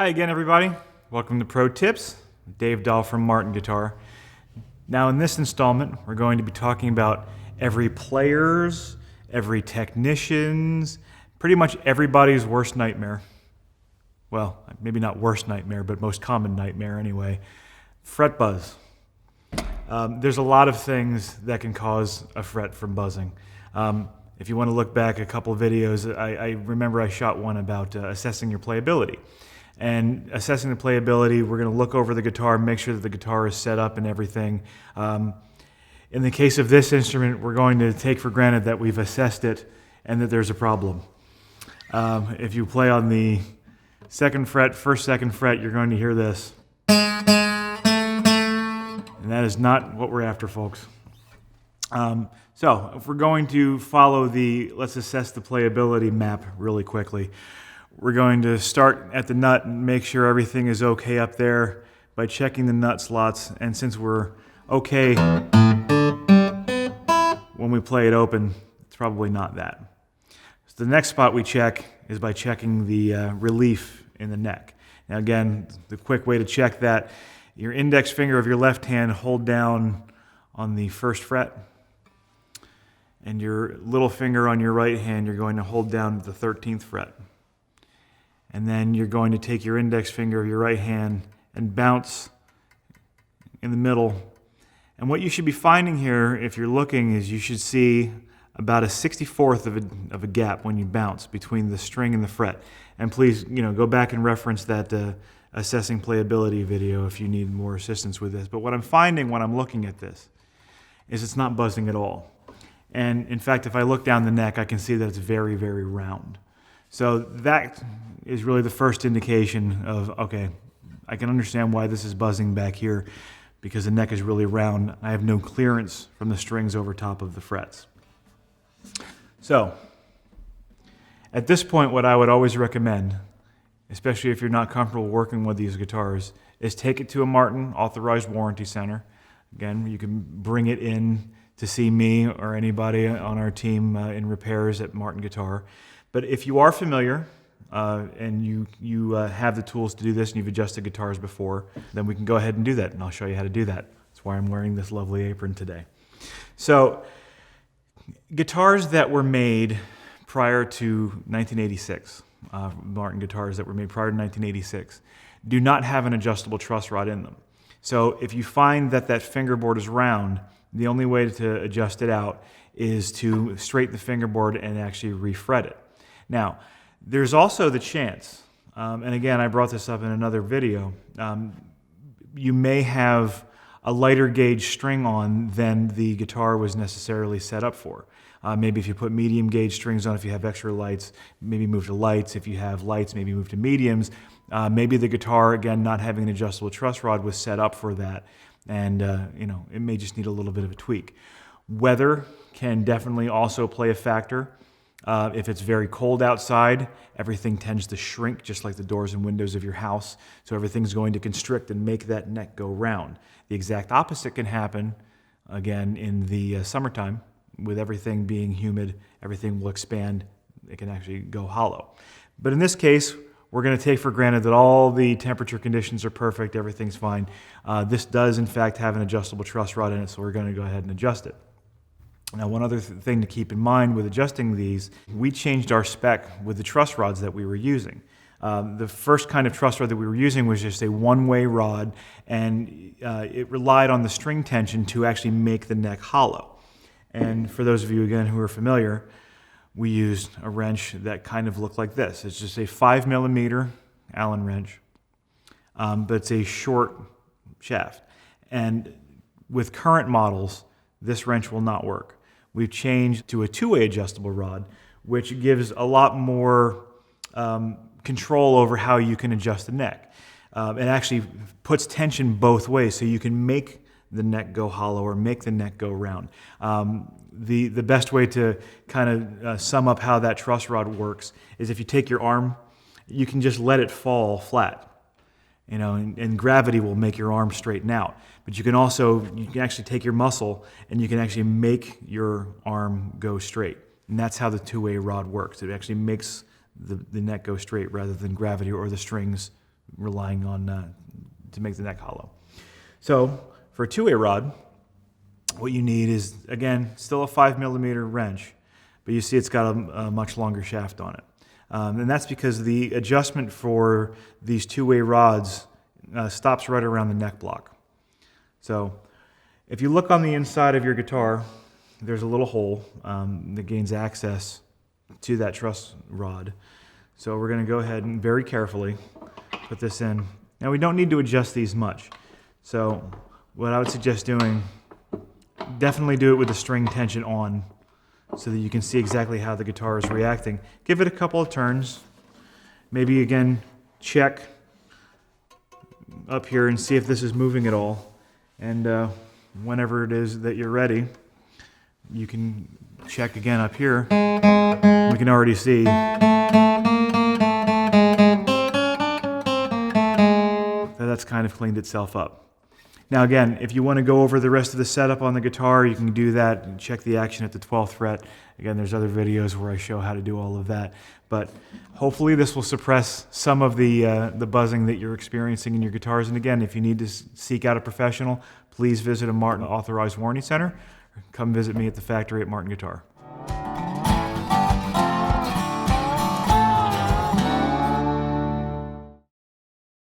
Hi again, everybody. Welcome to Pro Tips. Dave Dahl from Martin Guitar. Now in this installment, we're going to be talking about every player's, every technician's, pretty much everybody's worst nightmare. Well, maybe not worst nightmare, but most common nightmare anyway. Fret buzz. There's a lot of things that can cause a fret from buzzing. If you want to look back a couple of videos, I remember I shot one about assessing your playability. And assessing the playability, we're going to look over the guitar, make sure that the guitar is set up and everything. In the case of this instrument, we're going to take for granted that we've assessed it and that there's a problem. If you play on the second fret, second fret, you're going to hear this. And that is not what we're after, folks. So if we're going to follow let's assess the playability map really quickly. We're going to start at the nut and make sure everything is okay up there by checking the nut slots. And since we're okay when we play it open, it's probably not that. So the next spot we check is by checking the relief in the neck. Now again, the quick way to check that, your index finger of your left hand hold down on the first fret, and your little finger on your right hand, you're going to hold down the 13th fret. And then you're going to take your index finger of your right hand and bounce in the middle. And what you should be finding here, if you're looking, is you should see about a 64th of a gap when you bounce between the string and the fret. And please, go back and reference that assessing playability video if you need more assistance with this. But what I'm finding when I'm looking at this is it's not buzzing at all. And in fact, if I look down the neck, I can see that it's very, very round. So that is really the first indication of, okay, I can understand why this is buzzing back here because the neck is really round. I have no clearance from the strings over top of the frets. So at this point, what I would always recommend, especially if you're not comfortable working with these guitars, is take it to a Martin authorized warranty center. Again, you can bring it in to see me or anybody on our team in repairs at Martin Guitar. But if you are familiar and you have the tools to do this and you've adjusted guitars before, then we can go ahead and do that, and I'll show you how to do that. That's why I'm wearing this lovely apron today. So guitars that were made prior to 1986, Martin guitars that were made prior to 1986, do not have an adjustable truss rod in them. So if you find that fingerboard is round, the only way to adjust it out is to straighten the fingerboard and actually refret it. Now, there's also the chance, and again, I brought this up in another video, you may have a lighter gauge string on than the guitar was necessarily set up for. Maybe if you put medium gauge strings on, if you have extra lights, maybe move to lights. If you have lights, maybe move to mediums. Maybe the guitar, again, not having an adjustable truss rod was set up for that, and it may just need a little bit of a tweak. Weather can definitely also play a factor. If it's very cold outside, everything tends to shrink, just like the doors and windows of your house. So everything's going to constrict and make that neck go round. The exact opposite can happen, again, in the summertime. With everything being humid, everything will expand. It can actually go hollow. But in this case, we're going to take for granted that all the temperature conditions are perfect, everything's fine. This does, in fact, have an adjustable truss rod in it, so we're going to go ahead and adjust it. Now, one other thing to keep in mind with adjusting these, we changed our spec with the truss rods that we were using. The first kind of truss rod that we were using was just a one-way rod, and it relied on the string tension to actually make the neck hollow. And for those of you, again, who are familiar, we used a wrench that kind of looked like this. It's just a 5mm Allen wrench, but it's a short shaft. And with current models, this wrench will not work. We've changed to a two-way adjustable rod, which gives a lot more control over how you can adjust the neck. It actually puts tension both ways, so you can make the neck go hollow or make the neck go round. The best way to kind of sum up how that truss rod works is if you take your arm, you can just let it fall flat. And gravity will make your arm straighten out. But you can actually take your muscle and you can actually make your arm go straight. And that's how the two-way rod works. It actually makes the neck go straight rather than gravity or the strings relying on to make the neck hollow. So for a two-way rod, what you need is, again, still a 5mm wrench, but you see it's got a much longer shaft on it. And that's because the adjustment for these two-way rods stops right around the neck block. So if you look on the inside of your guitar, there's a little hole that gains access to that truss rod. So we're going to go ahead and very carefully put this in. Now we don't need to adjust these much. So what I would suggest doing, definitely do it with the string tension on so that you can see exactly how the guitar is reacting. Give it a couple of turns. Maybe again, check up here and see if this is moving at all. And whenever it is that you're ready, you can check again up here. We can already see that's kind of cleaned itself up. Now again, if you want to go over the rest of the setup on the guitar, you can do that and check the action at the 12th fret. Again, there's other videos where I show how to do all of that. But hopefully this will suppress some of the buzzing that you're experiencing in your guitars. And again, if you need to seek out a professional, please visit a Martin Authorized Warranty Center. Or come visit me at the factory at Martin Guitar.